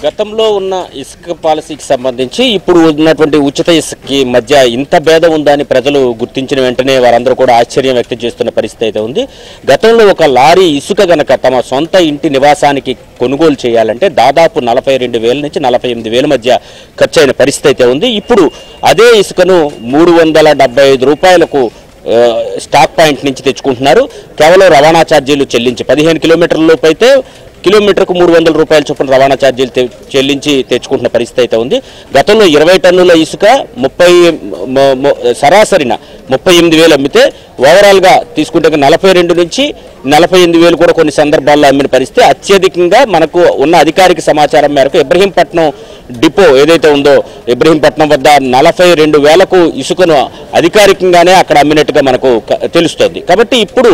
గతంలో ఉన్న ఇసుక పాలసీకి సంబంధించి ఇప్పుడు ఉన్నటువంటి ఉచిత ఇసుకకి మధ్య ఇంత భేదం ఉందని ప్రజలు గుర్తించిన వెంటనే వారందరూ కూడా ఆశ్చర్యం వ్యక్తం చేస్తున్న పరిస్థితి అయితే ఉంది. గతంలో ఒక లారీ ఇసుక గనక తమ సొంత ఇంటి నివాసానికి కొనుగోలు చేయాలంటే దాదాపు 42,000 నుంచి 48,000 మధ్య ఖర్చు అయిన పరిస్థితి అయితే ఉంది. ఇప్పుడు అదే ఇసుకను 375 రూపాయలకు స్టాక్ పాయింట్ నుంచి తెచ్చుకుంటున్నారు. కేవలం రవాణా ఛార్జీలు చెల్లించి 15 కిలోమీటర్ల లోపు అయితే కిలోమీటర్కు 300 రూపాయల చొప్పున రవాణా ఛార్జీలు చెల్లించి తెచ్చుకుంటున్న పరిస్థితి అయితే ఉంది. గతంలో 20 టన్నుల ఇసుక సరాసరిన 38,000 అమ్మితే ఓవరాల్గా తీసుకుంటే 42 నుంచి 48,000 కూడా కొన్ని సందర్భాల్లో అమ్మిన పరిస్థితి. అత్యధికంగా మనకు ఉన్న అధికారిక సమాచారం మేరకు ఇబ్రహీంపట్నం డిపో ఏదైతే ఉందో ఇబ్రహీంపట్నం వద్ద 42,000కు ఇసుకను అధికారికంగానే అక్కడ అమ్మినట్టుగా మనకు తెలుస్తోంది. కాబట్టి ఇప్పుడు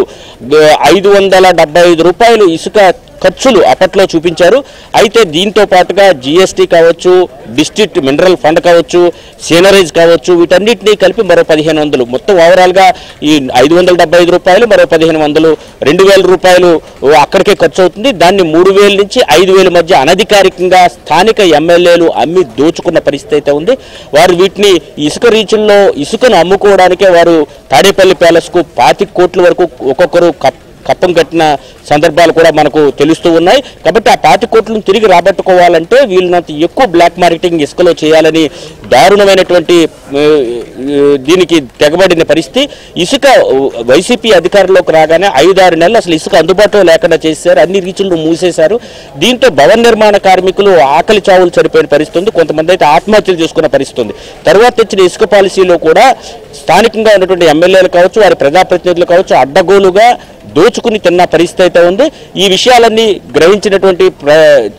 575 రూపాయలు ఇసుక ఖర్చులు అప్పట్లో చూపించారు. అయితే దీంతో పాటుగా జీఎస్టీ కావచ్చు, డిస్ట్రిక్ట్ మినరల్ ఫండ్ కావచ్చు, సీనరేజ్ కావచ్చు, వీటన్నిటినీ కలిపి మరో 1,500 మొత్తం ఓవరాల్గా ఈ 575 రూపాయలు మరో 1,500 2,000 రూపాయలు అక్కడికే ఖర్చు అవుతుంది. దాన్ని 3,000 నుంచి 5,000 మధ్య అనధికారికంగా స్థానిక ఎమ్మెల్యేలు అమ్మి దోచుకున్న పరిస్థితి అయితే ఉంది. వారు వీటిని ఇసుక రీచుల్లో ఇసుకను అమ్ముకోవడానికే వారు తాడేపల్లి ప్యాలెస్కు 25 కోట్ల వరకు ఒక్కొక్కరు కప్పం కట్టిన సందర్భాలు కూడా మనకు తెలుస్తూ ఉన్నాయి. కాబట్టి ఆ 25 కోట్లను తిరిగి రాబట్టుకోవాలంటే వీళ్ళనంత ఎక్కువ బ్లాక్ మార్కెటింగ్ ఇసుకలో చేయాలని దారుణమైనటువంటి దీనికి తెగబడిన పరిస్థితి. ఇసుక వైసీపీ అధికారంలోకి రాగానే 5-6 నెలలు అసలు ఇసుక అందుబాటులో లేకుండా చేశారు. అన్ని రీచులను మూసేశారు. దీంతో భవన నిర్మాణ కార్మికులు ఆకలి చావులు చనిపోయిన పరిస్థితి ఉంది. కొంతమంది అయితే ఆత్మహత్యలు చేసుకున్న పరిస్థితి ఉంది. తర్వాత తెచ్చిన ఇసుక పాలసీలో కూడా స్థానికంగా ఉన్నటువంటి ఎమ్మెల్యేలు కావచ్చు, వారి ప్రజాప్రతినిధులు కావచ్చు, అడ్డగోలుగా దోచుకుని తిన్న పరిస్థితి అయితే ఉంది. ఈ విషయాలన్నీ గ్రహించినటువంటి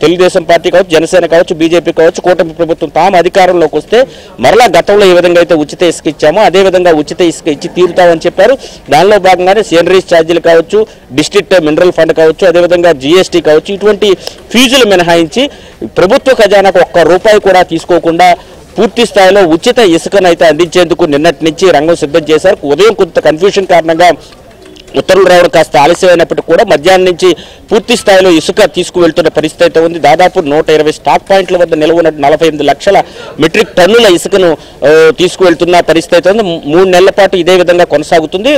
తెలుగుదేశం పార్టీ కావచ్చు, జనసేన కావచ్చు, బీజేపీ కావచ్చు, కూటమి ప్రభుత్వం తాము అధికారంలోకి వస్తే మరలా గతంలో ఏ విధంగా అయితే ఉచిత ఇసుక ఇచ్చామో అదేవిధంగా ఉచిత ఇసుక ఇచ్చి తీరుతామని చెప్పారు. దానిలో భాగంగానే సీనరీస్ ఛార్జీలు కావచ్చు, డిస్ట్రిక్ట్ మినరల్ ఫండ్ కావచ్చు, అదేవిధంగా జీఎస్టీ కావచ్చు, ఇటువంటి ఫీజులు మినహాయించి ప్రభుత్వ ఖజానాకు ₹1 కూడా తీసుకోకుండా పూర్తి స్థాయిలో ఉచిత ఇసుకను అయితే అందించేందుకు నిన్నటి నుంచి రంగం సిద్ధం చేశారు. ఉదయం కొంత కన్ఫ్యూషన్ కారణంగా ఉత్తర్వులు రావడం కాస్త ఆలస్యమైనప్పటికీ కూడా మధ్యాహ్నం నుంచి పూర్తి స్థాయిలో ఇసుక తీసుకువెళ్తున్న పరిస్థితి అయితే ఉంది. దాదాపు 120 స్టాక్ పాయింట్ల వద్ద నిల్వ ఉన్న 48 లక్షల మెట్రిక్ టన్నుల ఇసుకను తీసుకువెళ్తున్న పరిస్థితి అయితే ఉంది. 3 నెలల పాటు ఇదే విధంగా కొనసాగుతుంది.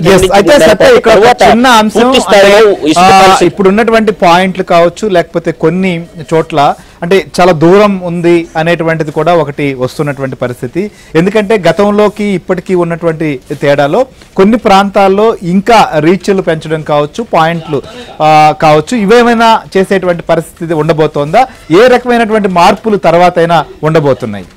ఇప్పుడు ఉన్నటువంటి పాయింట్లు కావచ్చు, లేకపోతే కొన్ని చోట్ల అంటే చాలా దూరం ఉంది అనేటువంటిది కూడా ఒకటి వస్తున్నటువంటి పరిస్థితి. ఎందుకంటే గతంలోకి ఇప్పటికీ ఉన్నటువంటి తేడాలో కొన్ని ప్రాంతాల్లో ఇంకా రీచ్లు పెంచడం కావచ్చు, పాయింట్లు కావచ్చు, ఇవేమైనా చేసేటువంటి పరిస్థితి ఉండబోతోందా? ఏ రకమైనటువంటి మార్పులు తర్వాత అయినా ఉండబోతున్నాయి?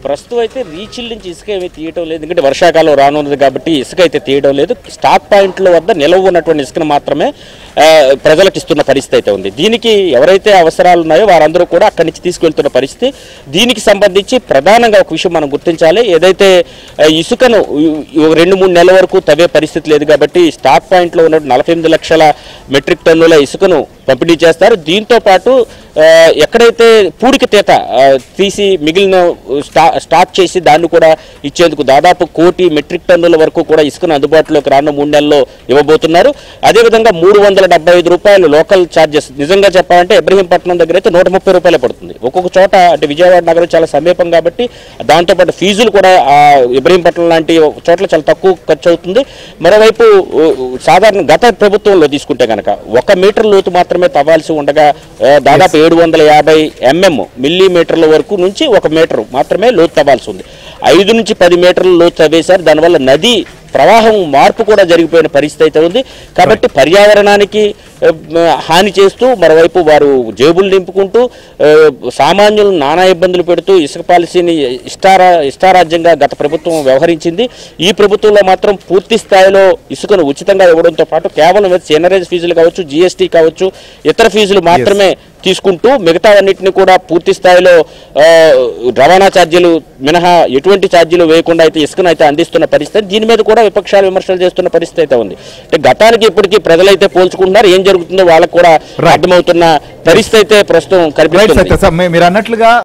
ప్రస్తుతం అయితే రీచ్ల నుంచి ఇసుక ఏమీ తీయడం లేదు. ఎందుకంటే వర్షాకాలం రానున్నది కాబట్టి ఇసుక అయితే తీయడం లేదు. స్టాక్ పాయింట్ల వద్ద నిలవ ఉన్నటువంటి ఇసుకను మాత్రమే ప్రజలకు ఇస్తున్న పరిస్థితి అయితే ఉంది. దీనికి ఎవరైతే అవసరాలు ఉన్నాయో వారందరూ కూడా అక్కడి నుంచి తీసుకెళ్తున్న పరిస్థితి. దీనికి సంబంధించి ప్రధానంగా ఒక విషయం మనం గుర్తించాలి. ఏదైతే ఇసుకను 2-3 నెలల వరకు తవ్వే పరిస్థితి లేదు కాబట్టి స్టాక్ పాయింట్లో ఉన్న 48 లక్షల మెట్రిక్ టన్నుల ఇసుకను పంపిణీ చేస్తారు. దీంతో పాటు ఎక్కడైతే పూడిక తీత తీసి మిగిలిన స్టాక్ చేసి దాన్ని కూడా ఇచ్చేందుకు దాదాపు 1 కోటి మెట్రిక్ టన్నుల వరకు కూడా ఇసుకను అందుబాటులోకి రానున్న 3 నెలల్లో ఇవ్వబోతున్నారు. అదేవిధంగా 375 రూపాయలు లోకల్ ఛార్జెస్. నిజంగా చెప్పాలంటే ఇబ్రహీంపట్నం దగ్గర అయితే 130 రూపాయలే పడుతుంది. ఒక్కొక్క చోట అంటే విజయవాడ నగరం చాలా సమీపం కాబట్టి దాంతోపాటు ఫీజులు కూడా ఇబ్రహీంపట్నం లాంటి చోట్ల చాలా తక్కువ ఖర్చు అవుతుంది. మరోవైపు సాధారణ గత ప్రభుత్వంలో తీసుకుంటే కనుక 1 మీటర్ లోతు మాత్రమే తవ్వాల్సి ఉండగా దాదాపు 750 మిల్లీమీటర్ల వరకు నుంచి 1 మీటర్ మాత్రమే లోతు తవ్వాల్సి ఉంది. 5 నుంచి 10 మీటర్ల లోతు తవ్వేశారు. దానివల్ల నది ప్రవాహం మార్పు కూడా జరిగిపోయిన పరిస్థితి అయితే ఉంది. కాబట్టి పర్యావరణానికి హాని చేస్తూ మరోవైపు వారు జేబులు నింపుకుంటూ సామాన్యులు నానా ఇబ్బందులు పెడుతూ ఇసుక పాలసీని ఇష్టారాజ్యంగా గత ప్రభుత్వం వ్యవహరించింది. ఈ ప్రభుత్వంలో మాత్రం పూర్తి స్థాయిలో ఇసుకను ఉచితంగా ఇవ్వడంతో పాటు కేవలం సీనరేజ్ ఫీజులు కావచ్చు, జీఎస్టీ కావచ్చు, ఇతర ఫీజులు మాత్రమే తీసుకుంటూ మిగతావన్నింటినీ కూడా పూర్తి స్థాయిలో రవాణా ఛార్జీలు మినహా ఎటువంటి ఛార్జీలు వేయకుండా అయితే ఇసుకను అయితే అందిస్తున్న పరిస్థితి. దీని మీద కూడా విపక్షాలు విమర్శలు చేస్తున్న పరిస్థితి అయితే ఉంది. అంటే గతానికి ఇప్పటికీ ప్రజలైతే పోల్చుకుంటున్నారు. ఏం జరుగుతుందో వాళ్ళకు కూడా అర్థమవుతున్న పరిస్థితి అయితే ప్రస్తుతం కనిపిస్తుంది. మీరు అన్నట్లుగా